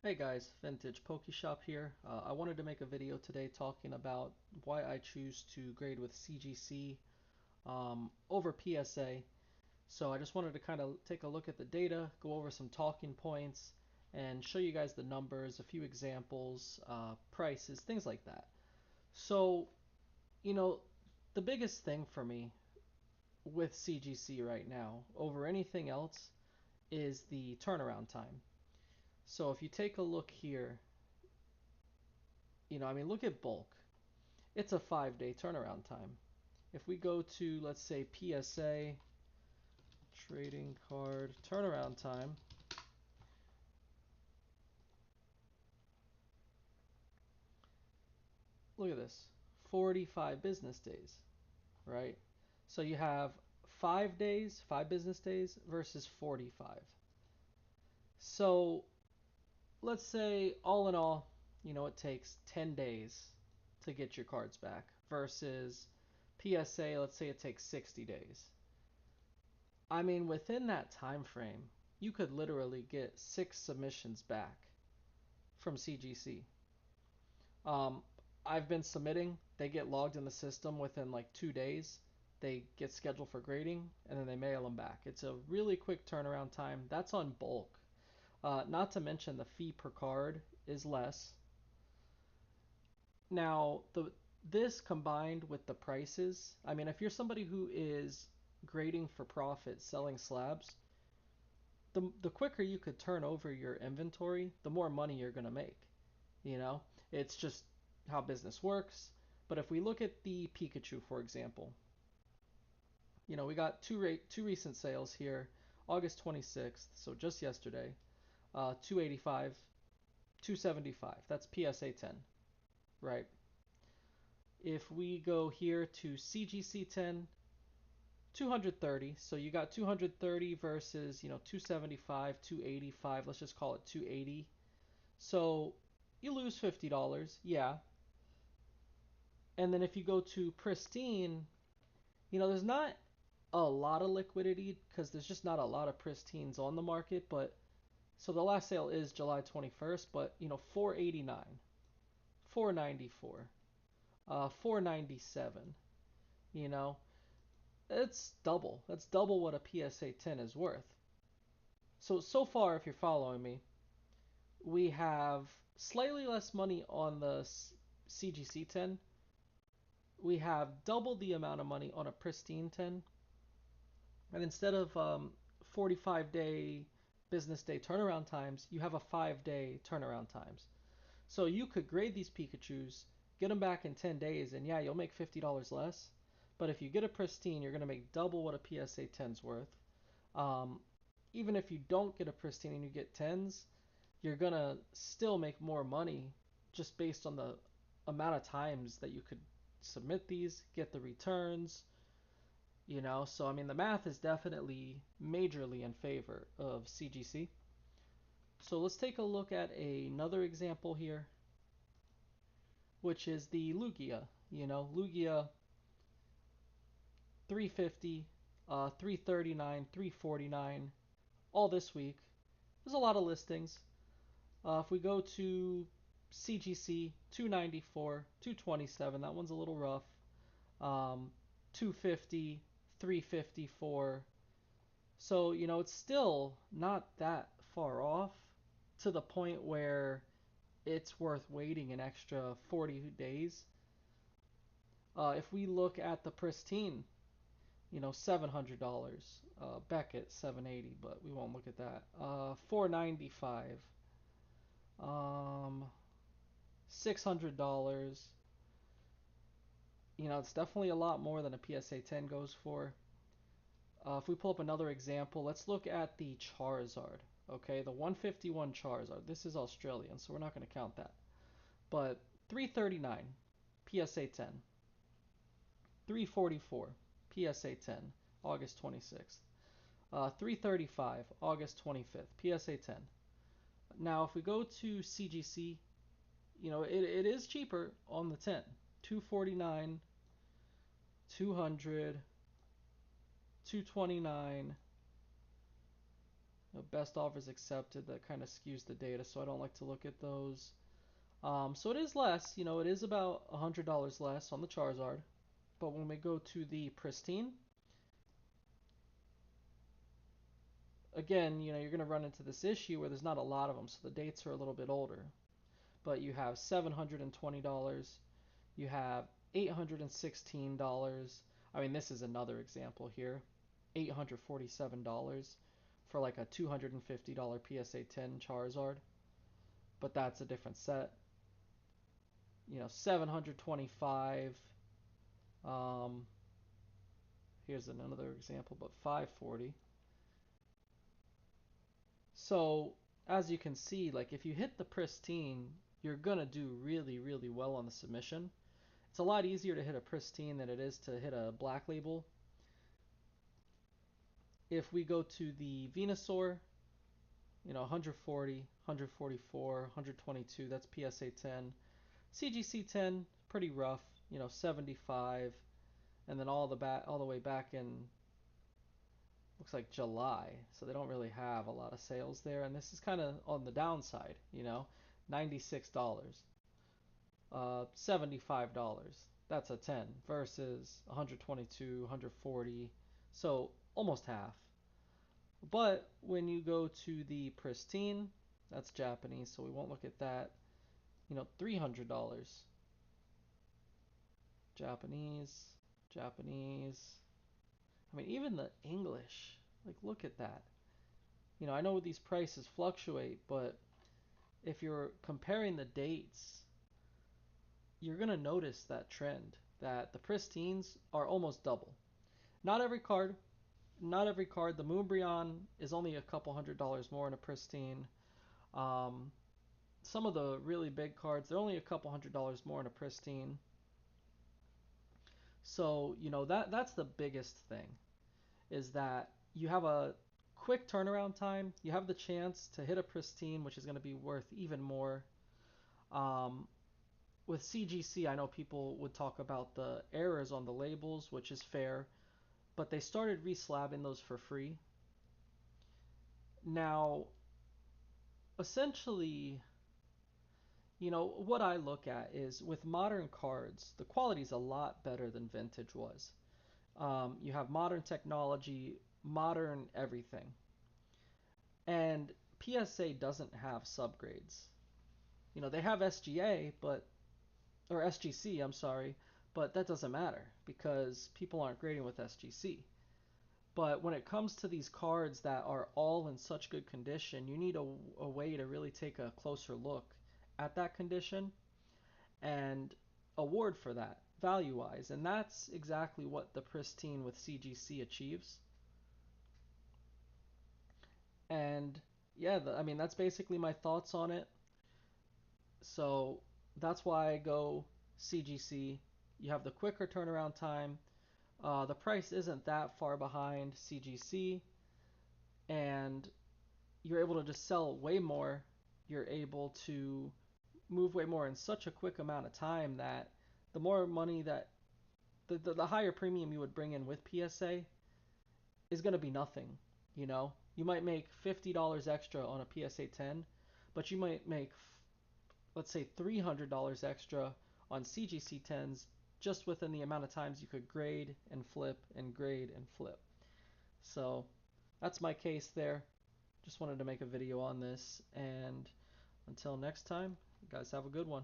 Hey guys, Vintage Poke Shop here. I wanted to make a video today talking about why I choose to grade with CGC over PSA. So I just wanted to kind of take a look at the data, go over some talking points, and show you guys the numbers, a few examples, prices, things like that. So, you know, the biggest thing for me with CGC right now over anything else is the turnaround time. So if you take a look here, look at bulk. It's a 5-day turnaround time. If we go to, let's say, PSA, trading card turnaround time, look at this, 45 business days, right? So you have 5 days, 5 business days versus 45. So let's say all in all, it takes 10 days to get your cards back versus PSA, let's say it takes 60 days. I mean, within that time frame, you could literally get 6 submissions back from CGC. Um, I've been submitting. They get logged in the system within like 2 days. They get scheduled for grading, and then they mail them back. It's a really quick turnaround time. That's on bulk. Not to mention the fee per card is less. Now, this combined with the prices, I mean, if you're somebody who is grading for profit, selling slabs, the quicker you could turn over your inventory, the more money you're going to make. You know, it's just how business works. But if we look at the Pikachu, for example, we got two recent sales here, August 26th, so just yesterday, 285, 275. That's PSA 10, right? If we go here to CGC 10, 230. So you got 230 versus, 275, 285. Let's just call it 280. So you lose $50, yeah. And then if you go to pristine, there's not a lot of liquidity because there's just not a lot of pristines on the market. But so the last sale is July 21st, but 489, 494, 497. You know, it's double. That's double what a PSA 10 is worth. So far, if you're following me, we have slightly less money on the CGC 10. We have double the amount of money on a pristine 10. And instead of 45-day business day turnaround times, you have a 5-day turnaround times. So you could grade these Pikachus, get them back in 10 days, and yeah, you'll make $50 less. But if you get a pristine, you're going to make double what a PSA 10's worth. Um, Even if you don't get a pristine and you get 10s, you're going to still make more money just based on the amount of times that you could submit these, get the returns, so I mean the math is definitely majorly in favor of CGC. So let's take a look at another example here, which is the Lugia. Lugia 350, 339, 349, all this week. There's a lot of listings. If we go to CGC 294, 227, that one's a little rough. 250, 354. So, it's still not that far off to the point where it's worth waiting an extra 40 days. If we look at the pristine, $700. Beckett 780, but we won't look at that. 495. $600. It's definitely a lot more than a PSA 10 goes for. If we pull up another example, let's look at the Charizard. Okay, the 151 Charizard. This is Australian, so we're not going to count that. But 339, PSA 10. 344, PSA 10, August 26th. 335, August 25th, PSA 10. Now, if we go to CGC, it is cheaper on the 10. 249, 200, 229, best offers accepted, that kind of skews the data, so I don't like to look at those. So it is less, it is about $100 less on the Charizard. But when we go to the Pristine, again, you're going to run into this issue where there's not a lot of them, so the dates are a little bit older. But you have $720, you have $816. I mean, this is another example here. $847 for like a $250 PSA 10 Charizard, but that's a different set. 725. Um, Here's another example, but 540. So as you can see, like if you hit the Pristine, you're gonna do really, really well on the submission. It's a lot easier to hit a Pristine than it is to hit a Black Label. If we go to the Venusaur, 140, 144, 122, that's PSA 10. CGC 10, pretty rough, 75, and then all the way back in, looks like July, so they don't really have a lot of sales there, and this is kind of on the downside, $96, $75. That's a 10 versus 122, 140, so almost half. But when you go to the Pristine, that's Japanese, so we won't look at that. $300. Japanese, Japanese. I mean, even the English, like, look at that. I know these prices fluctuate, but if you're comparing the dates, you're going to notice that trend that the Pristines are almost double. Not every card, not every card. The Moonbreon is only a couple $100 more in a Pristine. Um, some of the really big cards, they're only a couple $100 more in a Pristine. So, that's the biggest thing, is that you have a quick turnaround time. You have the chance to hit a Pristine, which is going to be worth even more. Um, with CGC, I know people would talk about the errors on the labels, which is fair, but they started reslabbing those for free. Now, essentially, what I look at is with modern cards, the quality is a lot better than vintage was. You have modern technology, modern everything. And PSA doesn't have subgrades. They have SGA, or SGC, I'm sorry, but that doesn't matter because people aren't grading with SGC. But when it comes to these cards that are all in such good condition, you need a way to really take a closer look at that condition and award for that value wise. And that's exactly what the Pristine with CGC achieves. And yeah, I mean, that's basically my thoughts on it. So that's why I go CGC. You have the quicker turnaround time. The price isn't that far behind CGC, and you're able to just sell way more. You're able to move way more in such a quick amount of time that the more money that the higher premium you would bring in with PSA is going to be nothing. You might make $50 extra on a PSA 10, but you might make, let's say, $300 extra on CGC 10s just within the amount of times you could grade and flip and grade and flip. So that's my case there. Just wanted to make a video on this, and until next time, you guys have a good one.